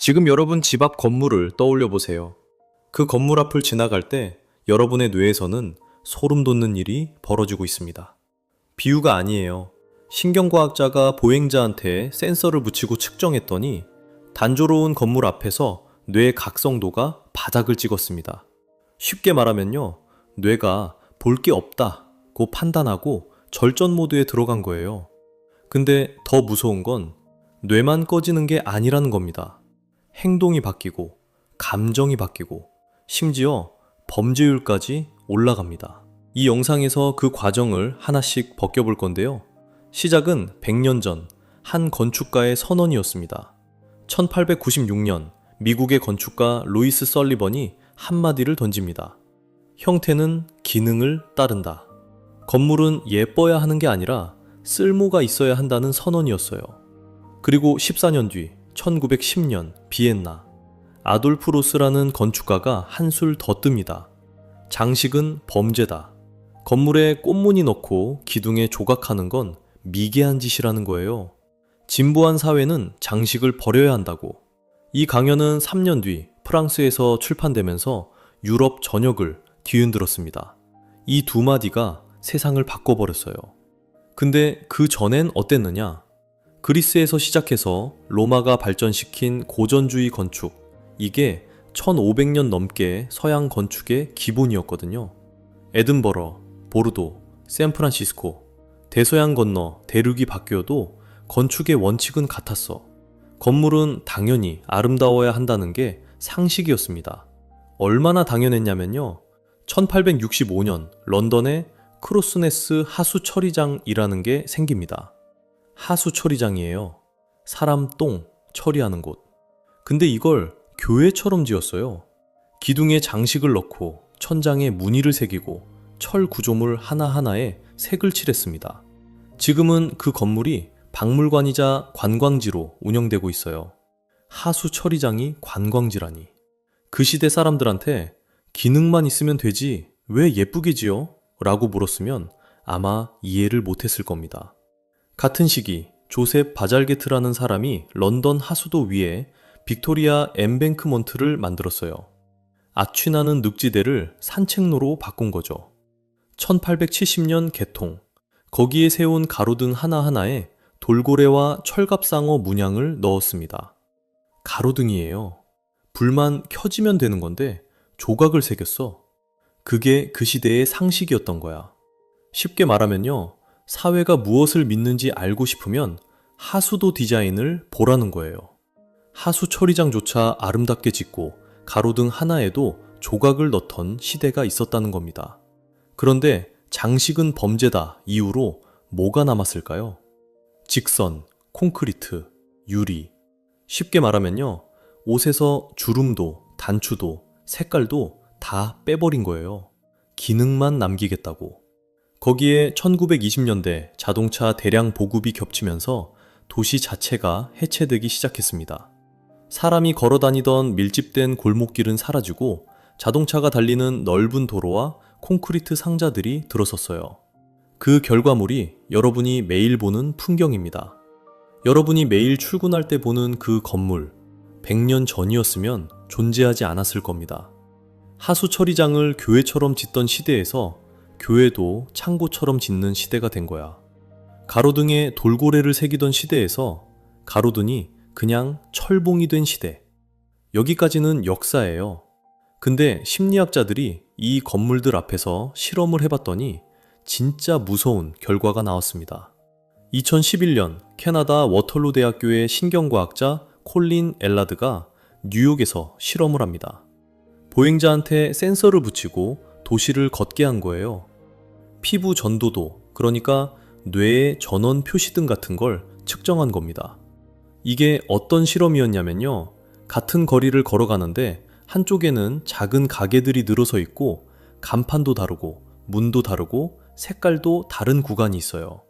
지금 여러분 집 앞 건물을 떠올려 보세요. 그 건물 앞을 지나갈 때 여러분의 뇌에서는 소름 돋는 일이 벌어지고 있습니다. 비유가 아니에요. 신경과학자가 보행자한테 센서를 붙이고 측정했더니 단조로운 건물 앞에서 뇌 각성도가 바닥을 찍었습니다. 쉽게 말하면요, 뇌가 볼 게 없다고 판단하고 절전 모드에 들어간 거예요. 근데 더 무서운 건 뇌만 꺼지는 게 아니라는 겁니다. 행동이 바뀌고, 감정이 바뀌고, 심지어 범죄율까지 올라갑니다. 이 영상에서 그 과정을 하나씩 벗겨볼 건데요. 시작은 100년 전 한 건축가의 선언이었습니다. 1896년 미국의 건축가 루이스 설리번이 한마디를 던집니다. 형태는 기능을 따른다. 건물은 예뻐야 하는 게 아니라 쓸모가 있어야 한다는 선언이었어요. 그리고 14년 뒤 1910년 비엔나, 아돌프 로스라는 건축가가 한술 더 뜹니다. 장식은 범죄다. 건물에 꽃무늬 넣고 기둥에 조각하는 건 미개한 짓이라는 거예요. 진보한 사회는 장식을 버려야 한다고. 이 강연은 3년 뒤 프랑스에서 출판되면서 유럽 전역을 뒤흔들었습니다. 이 두 마디가 세상을 바꿔버렸어요. 근데 그 전엔 어땠느냐? 그리스에서 시작해서 로마가 발전시킨 고전주의 건축, 이게 1500년 넘게 서양 건축의 기본이었거든요. 에든버러, 보르도, 샌프란시스코, 대서양 건너 대륙이 바뀌어도 건축의 원칙은 같았어. 건물은 당연히 아름다워야 한다는 게 상식이었습니다. 얼마나 당연했냐면요, 1865년 런던에 크로스네스 하수 처리장이라는 게 생깁니다. 하수 처리장이에요. 사람 똥 처리하는 곳. 근데 이걸 교회처럼 지었어요. 기둥에 장식을 넣고 천장에 무늬를 새기고 철 구조물 하나하나에 색을 칠했습니다. 지금은 그 건물이 박물관이자 관광지로 운영되고 있어요. 하수 처리장이 관광지라니. 그 시대 사람들한테 기능만 있으면 되지 왜 예쁘게 지어? 라고 물었으면 아마 이해를 못했을 겁니다. 같은 시기 조셉 바잘게트라는 사람이 런던 하수도 위에 빅토리아 엠뱅크먼트를 만들었어요. 악취나는 늪지대를 산책로로 바꾼 거죠. 1870년 개통, 거기에 세운 가로등 하나하나에 돌고래와 철갑상어 문양을 넣었습니다. 가로등이에요. 불만 켜지면 되는 건데 조각을 새겼어. 그게 그 시대의 상식이었던 거야. 쉽게 말하면요, 사회가 무엇을 믿는지 알고 싶으면 하수도 디자인을 보라는 거예요. 하수 처리장조차 아름답게 짓고 가로등 하나에도 조각을 넣던 시대가 있었다는 겁니다. 그런데 장식은 범죄다 이후로 뭐가 남았을까요? 직선, 콘크리트, 유리. 쉽게 말하면요, 옷에서 주름도, 단추도, 색깔도 다 빼버린 거예요. 기능만 남기겠다고. 거기에 1920년대 자동차 대량 보급이 겹치면서 도시 자체가 해체되기 시작했습니다. 사람이 걸어 다니던 밀집된 골목길은 사라지고 자동차가 달리는 넓은 도로와 콘크리트 상자들이 들어섰어요. 그 결과물이 여러분이 매일 보는 풍경입니다. 여러분이 매일 출근할 때 보는 그 건물, 100년 전이었으면 존재하지 않았을 겁니다. 하수 처리장을 교회처럼 짓던 시대에서 교회도 창고처럼 짓는 시대가 된 거야. 가로등에 돌고래를 새기던 시대에서 가로등이 그냥 철봉이 된 시대. 여기까지는 역사예요. 근데 심리학자들이 이 건물들 앞에서 실험을 해봤더니 진짜 무서운 결과가 나왔습니다. 2011년 캐나다 워털루 대학교의 신경과학자 콜린 엘라드가 뉴욕에서 실험을 합니다. 보행자한테 센서를 붙이고 도시를 걷게 한 거예요. 피부 전도도, 그러니까 뇌의 전원 표시등 같은 걸 측정한 겁니다. 이게 어떤 실험이었냐면요, 같은 거리를 걸어가는데 한쪽에는 작은 가게들이 늘어서 있고 간판도 다르고 문도 다르고 색깔도 다른 구간이 있어요.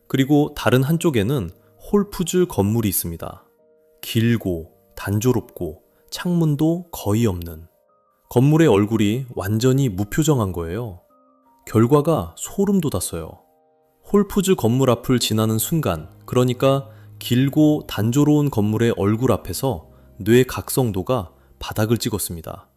그리고 다른 한쪽에는 홀푸즈 건물이 있습니다. 길고 단조롭고 창문도 거의 없는. 건물의 얼굴이 완전히 무표정한 거예요. 결과가 소름 돋았어요. 홀푸즈 건물 앞을 지나는 순간, 그러니까 길고 단조로운 건물의 얼굴 앞에서 뇌의 각성도가 바닥을 찍었습니다.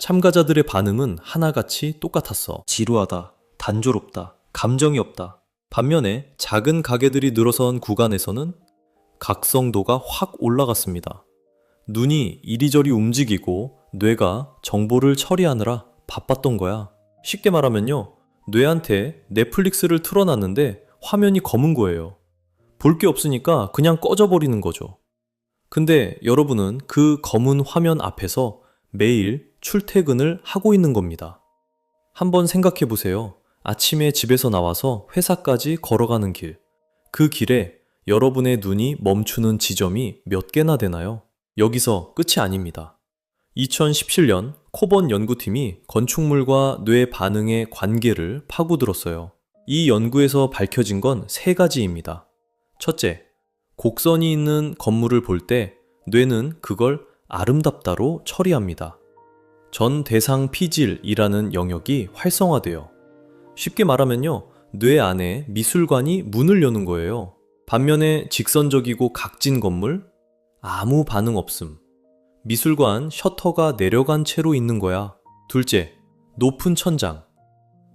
참가자들의 반응은 하나같이 똑같았어. 지루하다, 단조롭다, 감정이 없다. 반면에 작은 가게들이 늘어선 구간에서는 각성도가 확 올라갔습니다. 눈이 이리저리 움직이고 뇌가 정보를 처리하느라 바빴던 거야. 쉽게 말하면요, 뇌한테 넷플릭스를 틀어놨는데 화면이 검은 거예요. 볼 게 없으니까 그냥 꺼져버리는 거죠. 근데 여러분은 그 검은 화면 앞에서 매일 출퇴근을 하고 있는 겁니다. 한번 생각해 보세요. 아침에 집에서 나와서 회사까지 걸어가는 길. 그 길에 여러분의 눈이 멈추는 지점이 몇 개나 되나요? 여기서 끝이 아닙니다. 2017년 코번 연구팀이 건축물과 뇌 반응의 관계를 파고들었어요. 이 연구에서 밝혀진 건 3가지입니다. 첫째, 곡선이 있는 건물을 볼 때 뇌는 그걸 아름답다로 처리합니다. 전 대상 피질이라는 영역이 활성화돼요. 쉽게 말하면요, 뇌 안에 미술관이 문을 여는 거예요. 반면에 직선적이고 각진 건물? 아무 반응 없음. 미술관 셔터가 내려간 채로 있는 거야. 둘째, 높은 천장.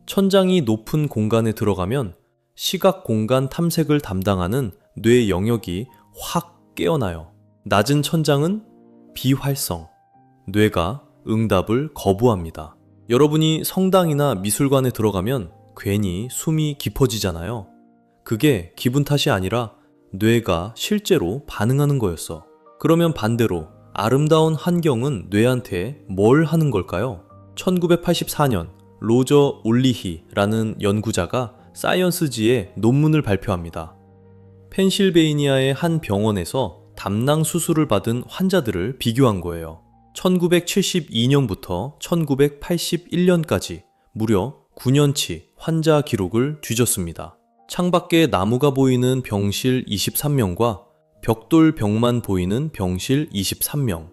천장이 높은 공간에 들어가면 시각 공간 탐색을 담당하는 뇌 영역이 확 깨어나요. 낮은 천장은 비활성. 뇌가 응답을 거부합니다. 여러분이 성당이나 미술관에 들어가면 괜히 숨이 깊어지잖아요. 그게 기분 탓이 아니라 뇌가 실제로 반응하는 거였어. 그러면 반대로 아름다운 환경은 뇌한테 뭘 하는 걸까요? 1984년 로저 올리히라는 연구자가 사이언스지에 논문을 발표합니다. 펜실베이니아의 한 병원에서 담낭 수술을 받은 환자들을 비교한 거예요. 1972년부터 1981년까지 무려 9년치 환자 기록을 뒤졌습니다. 창밖에 나무가 보이는 병실 23명과 벽돌 벽만 보이는 병실 23명.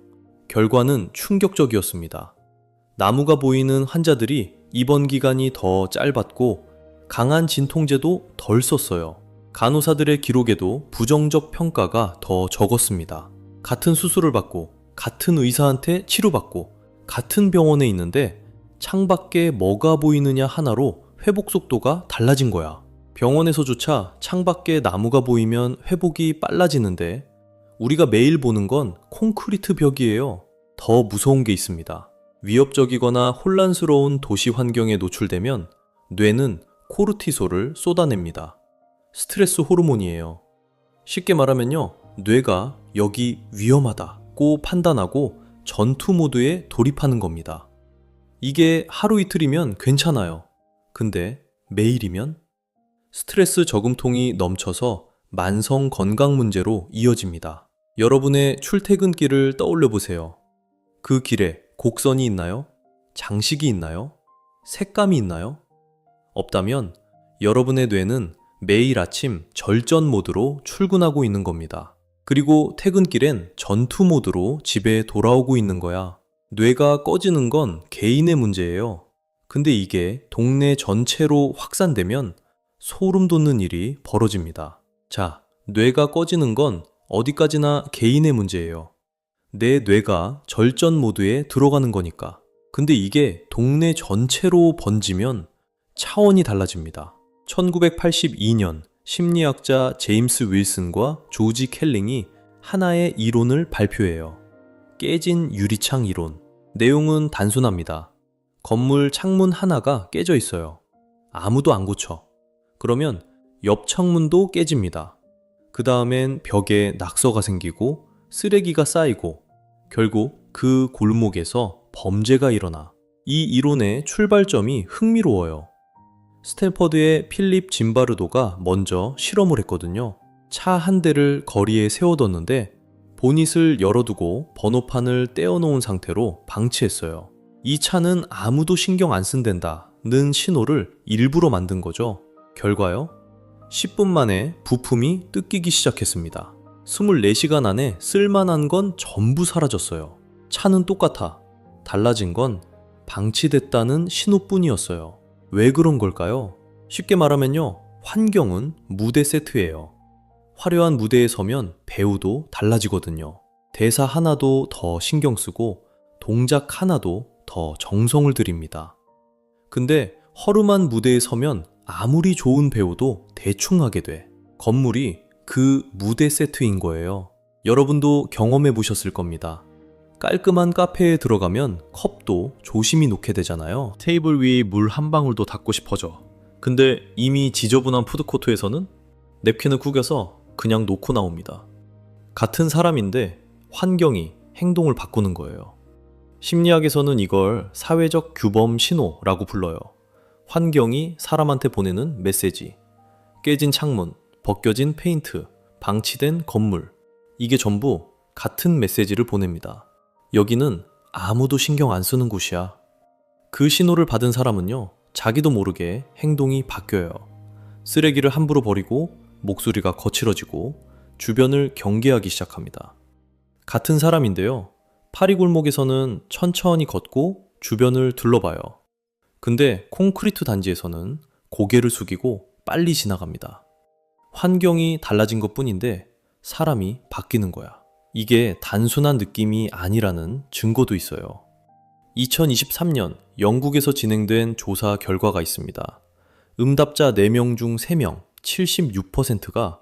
결과는 충격적이었습니다. 나무가 보이는 환자들이 입원 기간이 더 짧았고 강한 진통제도 덜 썼어요. 간호사들의 기록에도 부정적 평가가 더 적었습니다. 같은 수술을 받고 같은 의사한테 치료받고 같은 병원에 있는데 창밖에 뭐가 보이느냐 하나로 회복 속도가 달라진 거야. 병원에서조차 창밖에 나무가 보이면 회복이 빨라지는데 우리가 매일 보는 건 콘크리트 벽이에요. 더 무서운 게 있습니다. 위협적이거나 혼란스러운 도시 환경에 노출되면 뇌는 코르티솔을 쏟아냅니다. 스트레스 호르몬이에요. 쉽게 말하면요, 뇌가 여기 위험하다고 판단하고 전투 모드에 돌입하는 겁니다. 이게 하루 이틀이면 괜찮아요. 근데 매일이면 스트레스 저금통이 넘쳐서 만성 건강 문제로 이어집니다. 여러분의 출퇴근길을 떠올려 보세요. 그 길에 곡선이 있나요? 장식이 있나요? 색감이 있나요? 없다면 여러분의 뇌는 매일 아침 절전 모드로 출근하고 있는 겁니다. 그리고 퇴근길엔 전투 모드로 집에 돌아오고 있는 거야. 뇌가 꺼지는 건 개인의 문제예요. 근데 이게 동네 전체로 확산되면 소름 돋는 일이 벌어집니다. 자, 뇌가 꺼지는 건 어디까지나 개인의 문제예요. 내 뇌가 절전 모드에 들어가는 거니까. 근데 이게 동네 전체로 번지면 차원이 달라집니다. 1982년 심리학자 제임스 윌슨과 조지 켈링이 하나의 이론을 발표해요. 깨진 유리창 이론. 내용은 단순합니다. 건물 창문 하나가 깨져 있어요. 아무도 안 고쳐. 그러면 옆 창문도 깨집니다. 그 다음엔 벽에 낙서가 생기고 쓰레기가 쌓이고 결국 그 골목에서 범죄가 일어나. 이 이론의 출발점이 흥미로워요. 스탠퍼드의 필립 짐바르도가 먼저 실험을 했거든요. 차 한 대를 거리에 세워뒀는데 보닛을 열어두고 번호판을 떼어놓은 상태로 방치했어요. 이 차는 아무도 신경 안 쓴댄다는 신호를 일부러 만든 거죠. 결과요? 10분 만에 부품이 뜯기기 시작했습니다. 24시간 안에 쓸만한 건 전부 사라졌어요. 차는 똑같아. 달라진 건 방치됐다는 신호뿐이었어요. 왜 그런 걸까요? 쉽게 말하면요, 환경은 무대 세트예요. 화려한 무대에 서면 배우도 달라지거든요. 대사 하나도 더 신경 쓰고 동작 하나도 더 정성을 들입니다. 근데 허름한 무대에 서면 아무리 좋은 배우도 대충 하게 돼. 건물이 그 무대 세트인 거예요. 여러분도 경험해 보셨을 겁니다. 깔끔한 카페에 들어가면 컵도 조심히 놓게 되잖아요. 테이블 위에 물 한 방울도 닿고 싶어져. 근데 이미 지저분한 푸드코트에서는 냅킨을 구겨서 그냥 놓고 나옵니다. 같은 사람인데 환경이 행동을 바꾸는 거예요. 심리학에서는 이걸 사회적 규범 신호라고 불러요. 환경이 사람한테 보내는 메시지. 깨진 창문, 벗겨진 페인트, 방치된 건물. 이게 전부 같은 메시지를 보냅니다. 여기는 아무도 신경 안 쓰는 곳이야. 그 신호를 받은 사람은요, 자기도 모르게 행동이 바뀌어요. 쓰레기를 함부로 버리고 목소리가 거칠어지고 주변을 경계하기 시작합니다. 같은 사람인데요, 파리골목에서는 천천히 걷고 주변을 둘러봐요. 근데 콘크리트 단지에서는 고개를 숙이고 빨리 지나갑니다. 환경이 달라진 것 뿐인데 사람이 바뀌는 거야. 이게 단순한 느낌이 아니라는 증거도 있어요. 2023년 영국에서 진행된 조사 결과가 있습니다. 응답자 4명 중 3명, 76%가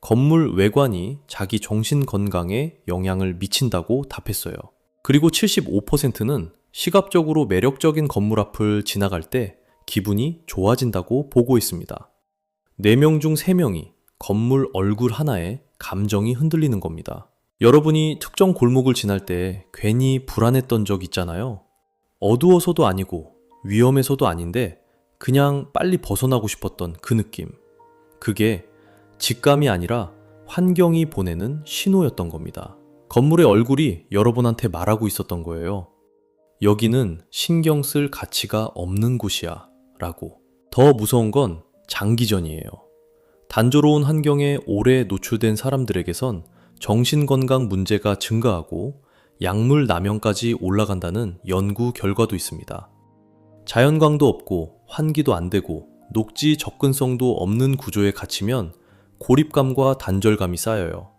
건물 외관이 자기 정신 건강에 영향을 미친다고 답했어요. 그리고 75%는 시각적으로 매력적인 건물 앞을 지나갈 때 기분이 좋아진다고 보고했습니다. 4명 중 3명이 건물 얼굴 하나에 감정이 흔들리는 겁니다. 여러분이 특정 골목을 지날 때 괜히 불안했던 적 있잖아요. 어두워서도 아니고 위험해서도 아닌데 그냥 빨리 벗어나고 싶었던 그 느낌. 그게 직감이 아니라 환경이 보내는 신호였던 겁니다. 건물의 얼굴이 여러분한테 말하고 있었던 거예요. 여기는 신경 쓸 가치가 없는 곳이야 라고. 더 무서운 건 장기전이에요. 단조로운 환경에 오래 노출된 사람들에게선 정신건강 문제가 증가하고 약물 남용까지 올라간다는 연구 결과도 있습니다. 자연광도 없고 환기도 안 되고 녹지 접근성도 없는 구조에 갇히면 고립감과 단절감이 쌓여요.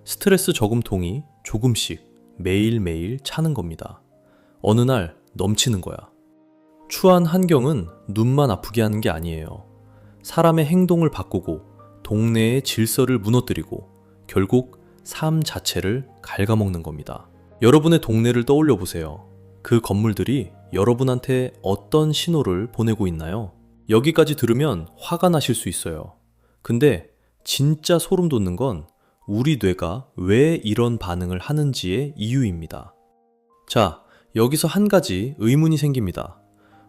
스트레스 저금통이 조금씩 매일매일 차는 겁니다. 어느 날 넘치는 거야. 추한 환경은 눈만 아프게 하는 게 아니에요. 사람의 행동을 바꾸고 동네의 질서를 무너뜨리고 결국 삶 자체를 갉아먹는 겁니다. 여러분의 동네를 떠올려 보세요. 그 건물들이 여러분한테 어떤 신호를 보내고 있나요? 여기까지 들으면 화가 나실 수 있어요. 근데 진짜 소름 돋는 건 우리 뇌가 왜 이런 반응을 하는지의 이유입니다. 자, 여기서 한 가지 의문이 생깁니다.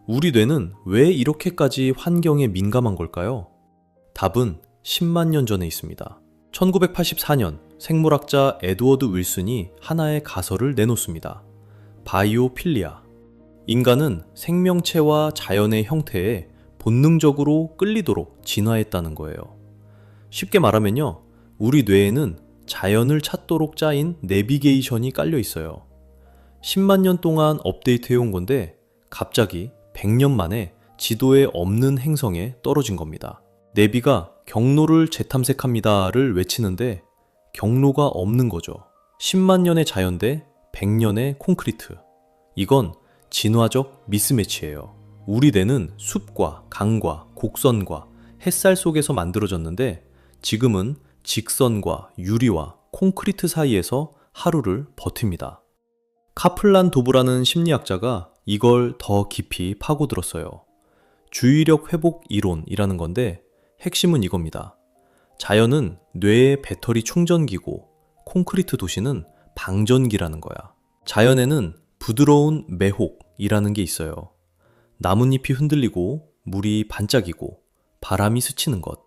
우리 뇌는 왜 이렇게까지 환경에 민감한 걸까요? 답은 10만 년 전에 있습니다. 1984년 생물학자 에드워드 윌슨이 하나의 가설을 내놓습니다. 바이오필리아. 인간은 생명체와 자연의 형태에 본능적으로 끌리도록 진화했다는 거예요. 쉽게 말하면요, 우리 뇌에는 자연을 찾도록 짜인 내비게이션이 깔려 있어요. 10만 년 동안 업데이트해온 건데 갑자기 100년 만에 지도에 없는 행성에 떨어진 겁니다. 내비가 경로를 재탐색합니다를 외치는데 경로가 없는 거죠. 10만 년의 자연 대 100년의 콘크리트. 이건 진화적 미스매치예요. 우리 뇌는 숲과 강과 곡선과 햇살 속에서 만들어졌는데 지금은 직선과 유리와 콘크리트 사이에서 하루를 버팁니다. 카플란 도브라는 심리학자가 이걸 더 깊이 파고들었어요. 주의력 회복 이론이라는 건데 핵심은 이겁니다. 자연은 뇌의 배터리 충전기고 콘크리트 도시는 방전기라는 거야. 자연에는 부드러운 매혹이라는 게 있어요. 나뭇잎이 흔들리고 물이 반짝이고 바람이 스치는 것.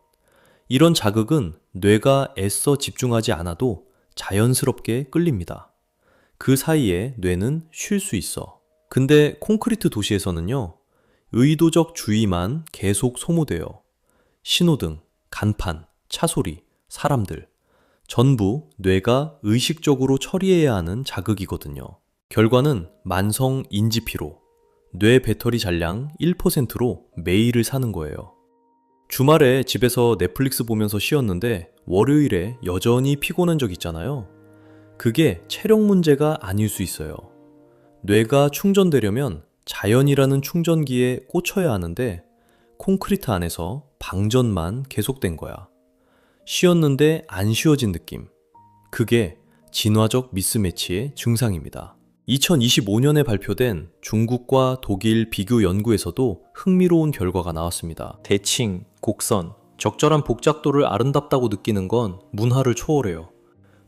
이런 자극은 뇌가 애써 집중하지 않아도 자연스럽게 끌립니다. 그 사이에 뇌는 쉴 수 있어. 근데 콘크리트 도시에서는요, 의도적 주의만 계속 소모돼요. 신호등, 간판, 차소리, 사람들. 전부 뇌가 의식적으로 처리해야 하는 자극이거든요. 결과는 만성 인지피로, 뇌 배터리 잔량 1%로 매일을 사는 거예요. 주말에 집에서 넷플릭스 보면서 쉬었는데 월요일에 여전히 피곤한 적 있잖아요. 그게 체력 문제가 아닐 수 있어요. 뇌가 충전되려면 자연이라는 충전기에 꽂혀야 하는데 콘크리트 안에서 방전만 계속된 거야. 쉬었는데 안 쉬어진 느낌. 그게 진화적 미스매치의 증상입니다. 2025년에 발표된 중국과 독일 비교 연구에서도 흥미로운 결과가 나왔습니다. 대칭, 곡선, 적절한 복잡도를 아름답다고 느끼는 건 문화를 초월해요.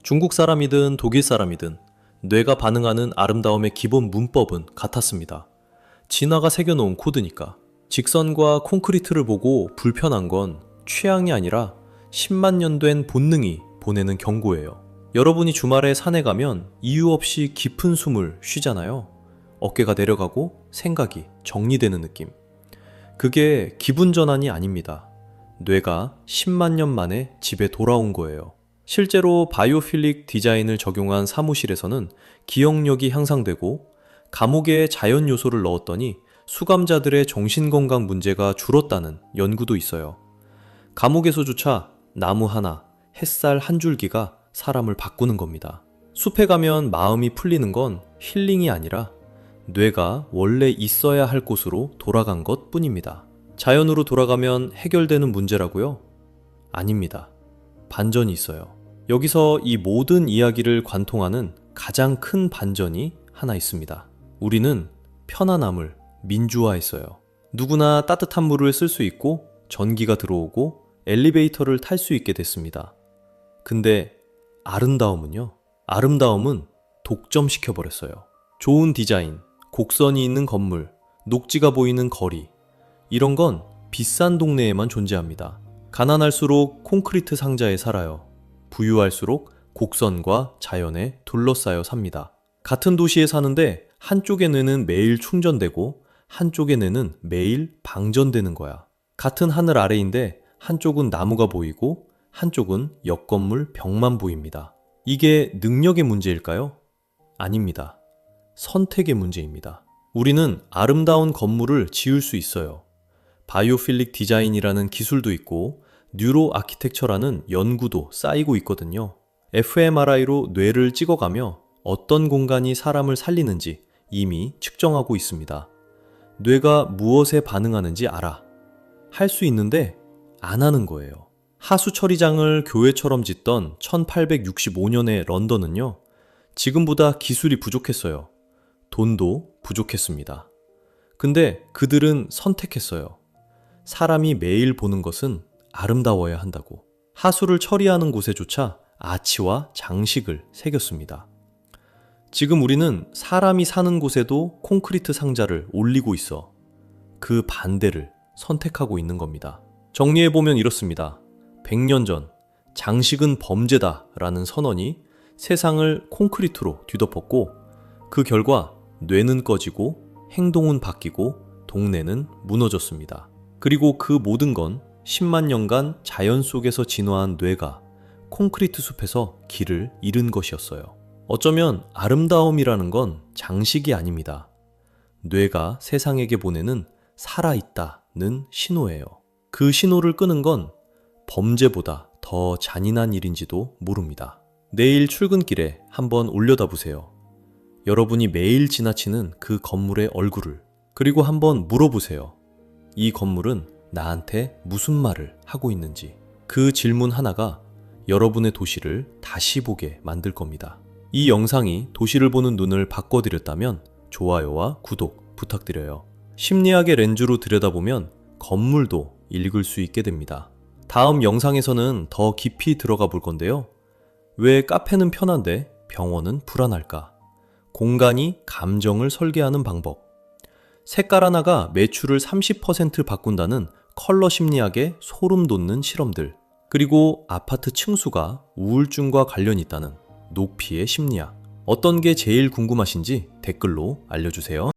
중국 사람이든 독일 사람이든 뇌가 반응하는 아름다움의 기본 문법은 같았습니다. 진화가 새겨놓은 코드니까. 직선과 콘크리트를 보고 불편한 건 취향이 아니라 10만 년 된 본능이 보내는 경고예요. 여러분이 주말에 산에 가면 이유 없이 깊은 숨을 쉬잖아요. 어깨가 내려가고 생각이 정리되는 느낌. 그게 기분 전환이 아닙니다. 뇌가 10만 년 만에 집에 돌아온 거예요. 실제로 바이오필릭 디자인을 적용한 사무실에서는 기억력이 향상되고 감옥에 자연 요소를 넣었더니 수감자들의 정신건강 문제가 줄었다는 연구도 있어요. 감옥에서조차 나무 하나, 햇살 한 줄기가 사람을 바꾸는 겁니다. 숲에 가면 마음이 풀리는 건 힐링이 아니라 뇌가 원래 있어야 할 곳으로 돌아간 것 뿐입니다. 자연으로 돌아가면 해결되는 문제라고요? 아닙니다. 반전이 있어요. 여기서 이 모든 이야기를 관통하는 가장 큰 반전이 하나 있습니다. 우리는 편안함을 민주화했어요. 누구나 따뜻한 물을 쓸 수 있고 전기가 들어오고 엘리베이터를 탈 수 있게 됐습니다. 근데 아름다움은요? 아름다움은 독점시켜버렸어요. 좋은 디자인, 곡선이 있는 건물, 녹지가 보이는 거리, 이런 건 비싼 동네에만 존재합니다. 가난할수록 콘크리트 상자에 살아요. 부유할수록 곡선과 자연에 둘러싸여 삽니다. 같은 도시에 사는데 한쪽의 뇌는 매일 충전되고 한쪽의 뇌는 매일 방전되는 거야. 같은 하늘 아래인데 한쪽은 나무가 보이고 한쪽은 옆 건물 벽만 보입니다. 이게 능력의 문제일까요? 아닙니다. 선택의 문제입니다. 우리는 아름다운 건물을 지을 수 있어요. 바이오필릭 디자인이라는 기술도 있고 뉴로 아키텍처라는 연구도 쌓이고 있거든요. fMRI로 뇌를 찍어가며 어떤 공간이 사람을 살리는지 이미 측정하고 있습니다. 뇌가 무엇에 반응하는지 알아. 할 수 있는데 안 하는 거예요. 하수 처리장을 교회처럼 짓던 1865년의 런던은요, 지금보다 기술이 부족했어요. 돈도 부족했습니다. 근데 그들은 선택했어요. 사람이 매일 보는 것은 아름다워야 한다고. 하수를 처리하는 곳에조차 아치와 장식을 새겼습니다. 지금 우리는 사람이 사는 곳에도 콘크리트 상자를 올리고 있어. 그 반대를 선택하고 있는 겁니다. 정리해보면 이렇습니다. 100년 전 장식은 범죄다 라는 선언이 세상을 콘크리트로 뒤덮었고 그 결과 뇌는 꺼지고 행동은 바뀌고 동네는 무너졌습니다. 그리고 그 모든 건 10만 년간 자연 속에서 진화한 뇌가 콘크리트 숲에서 길을 잃은 것이었어요. 어쩌면 아름다움이라는 건 장식이 아닙니다. 뇌가 세상에게 보내는 살아있다는 신호예요. 그 신호를 끄는 건 범죄보다 더 잔인한 일인지도 모릅니다. 내일 출근길에 한번 올려다보세요. 여러분이 매일 지나치는 그 건물의 얼굴을. 그리고 한번 물어보세요. 이 건물은 나한테 무슨 말을 하고 있는지. 그 질문 하나가 여러분의 도시를 다시 보게 만들 겁니다. 이 영상이 도시를 보는 눈을 바꿔드렸다면 좋아요와 구독 부탁드려요. 심리학의 렌즈로 들여다보면 건물도 읽을 수 있게 됩니다. 다음 영상에서는 더 깊이 들어가 볼 건데요. 왜 카페는 편한데 병원은 불안할까? 공간이 감정을 설계하는 방법. 색깔 하나가 매출을 30% 바꾼다는 컬러 심리학의 소름 돋는 실험들. 그리고 아파트 층수가 우울증과 관련이 있다는 높이의 심리학. 어떤 게 제일 궁금하신지 댓글로 알려주세요.